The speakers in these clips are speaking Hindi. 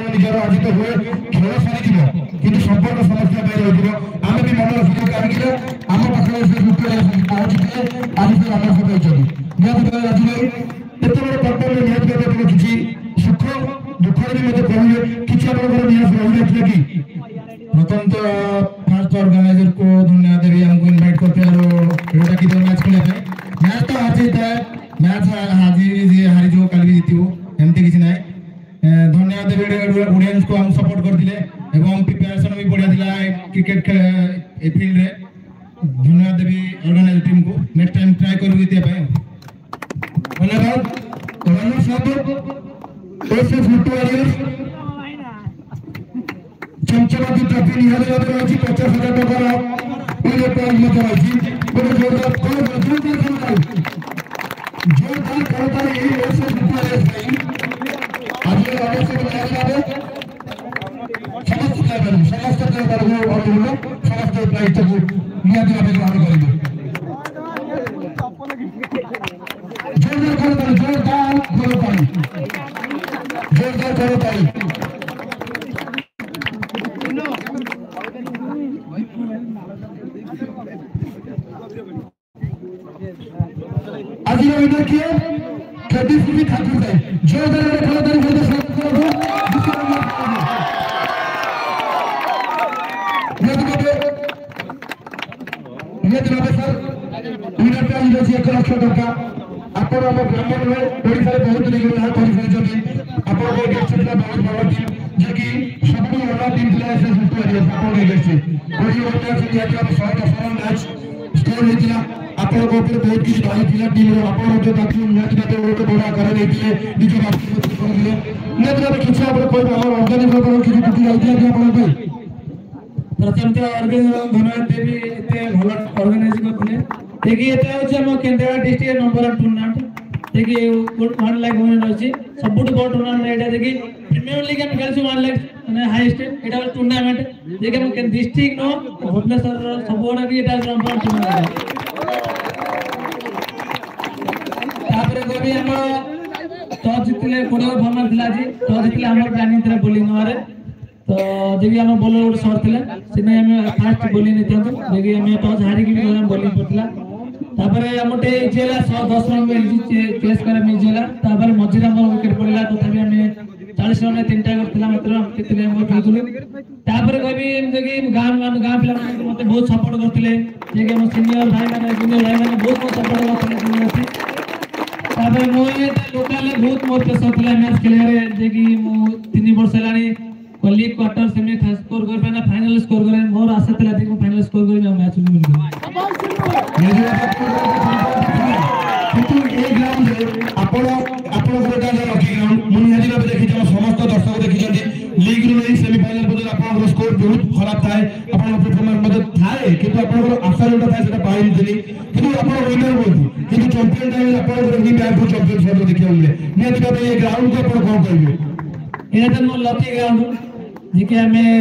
ଆପଣ ନିଜର ଆଜି ତ ହୁଏ ଖେଳ ସରିଯିବ କିନ୍ତୁ ସମ୍ପର୍କ ସମସ୍ୟା ପାଇଁ ରହିଯିବ। ଆମେ ବି ମନେ ରଖିଛୁ କାହିଁକି ନା ଆମ ପାଖରେ ସେ ପହଞ୍ଚିଥିଲେ ଆଜି ସେ ଆମ ସହିତ ଅଛନ୍ତି। ନିହାତି ଭାବେ ରାଜୁ ଭାଇ କେତେବେଳେ କର୍ତ୍ତବ୍ୟ ନିହାତି ଭାବେ କିଛି ସୁଖ ଦୁଃଖରେ ବି ମୋତେ କହିବେ କିଛି ଆପଣଙ୍କର ନିହାତି ରହିଯାଇଥିଲା କି? प्रथम तो फास्ट ऑर्गेनाइजर को धन्यवाद देवी हमको इनवाइट करते हैं रोटा की मैच खेलने पे मैच तो हार जीत है मैच हारी जो कल भी जीती एमती किसी ना धन्यवाद देवी ऑडियंस को हम सपोर्ट करते एवं प्रिपरेशन भी बढ़िया दिला क्रिकेट फील्ड रे धन्यवाद देवी ऑर्गेनाइजर टीम को नेक्स्ट टाइम ट्राई करू जीतिया पे धन्यवाद रनर साहब एसएस मुट्टू वारियर्स चमचमाती ट्रॉफी निहाल भाव रही 50,000 टकर विनर प्राइज मध्य रही गोटे जोरदार करताली एसएस मुट्टू वारियर्स आज आवश्यक निहाल भाव समस्त क्लबर को अनुरोध समस्त प्राइज को निहाती भाव ग्रहण करेंगे। जोरदार करताली आज विनर किए KDCB ठाकुर साहब जोरदार Kheldari winner sir winner prize अच्छी 1 लाख टका आपण हम ब्राह्मण में ओडिसा रे बहुत लीग ना करि सरिछथि आपण के गेस्ट ला बहुत बड़ टीम जे कि सबु बड़ा टीम ला से सुपर है आपण के गेस्ट ओडी ओटा से या हम 100 मैच स्कोर हेतिला आपण को ऊपर बहुत किछ भाई पिला टीम रो आपण जो ताकि मैच में तो बड़ा करे देथिले निज बात को करले नेत्र में किछ आपण कोई हमर ऑर्गेनाइजर को किछ टूटी जाइतिया कि आपण पे प्रथम तो ऑर्गेनाइजर धन्यवाद देवी एते भलो ऑर्गेनाइज करले देखि एते होचे हम केंद्रापड़ा डिस्ट्रिक्ट नंबर 1 टूर्नामेंट देखि 1 लाख विनर अछि सबुठ बड़ टूर्नामेंट एटा देखि प्रीमियर लीग हम खेलछु 1 लाख माने हाईएस्ट एटा टूर्नामेंट देखि हम डिस्ट्रिक्ट नो भुवनेश्वर सबोडा भी एटा नंबर 1 टूर्नामेंट तापर को भी हम टॉस जितले बड़ भरना थिला जी टॉस जितले हमर प्लानिंग थिला बॉलिंग मारे तो देखि हम बॉलर गुड शॉट थिला सिने हम फास्ट बॉलिंग नेतंतु देखि हम टॉस हारि कि हम बॉलिंग करथिला तापर हमटे जेला 110 रन में चेस करे में जेला तापर मझिरा हमर विकेट पड़िला तथापि हम 40 रन में तीनटा करथिला मात्र केतले हम खेलथुलु तापर कभी देखि गां पिला मते बहुत सपोर्ट करथिले जे हम सीनियर भाई माने जूनियर भाई माने बहुत सपोर्ट करथिले तापर मो लोकल बहुत मोर प्रेशर थिला मैच खेले रे जे कि मो 3 वर्ष लानी लीग क्वार्टर सेमी स्कोर कर पाना फाइनल स्कोर करे मोर आशा थिला देखो फाइनल स्कोर करी मैं मैच विन किंतु ए ग्राउंड रे आपण गोटा लकी ग्राउंड मुनि हजी भाबे देखि हम समस्त दर्शक देखि जंदी लीग रो नहीं सेमीफाइनल पदर आपण स्कोर बहुत खराब थाए आपण परफॉर्मेंस मदद थाए किंतु आपण आशा जोटा थाए सेटा पाइन दिली किंतु आपण विनर बोलती किंतु चैंपियन टाइम आपण रही बैक को चैंपियन फोटो देखि हमले नियत भाबे ए ग्राउंड को आपण कोन कहबे एटा मोर लकी ग्राउंड जिके हमें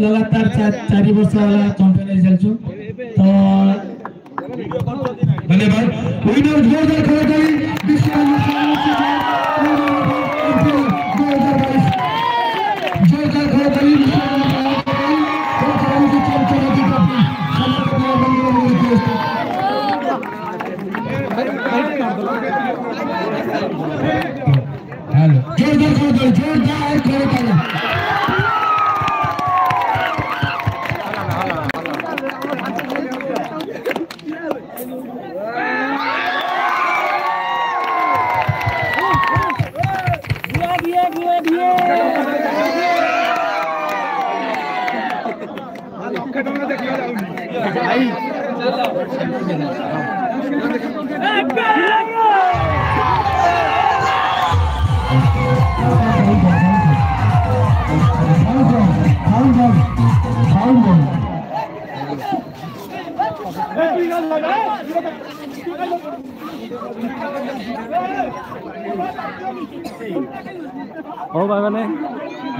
लगातार 4 वर्ष वाला चैंपियन चलछु तो धन्यवाद विनर जोरदार खेलदारी जोरदार खेलदारी जोरदार खेलदारी ओ bye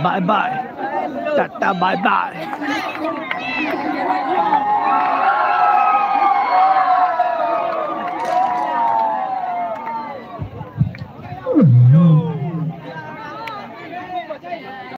bye bye tata bye bye.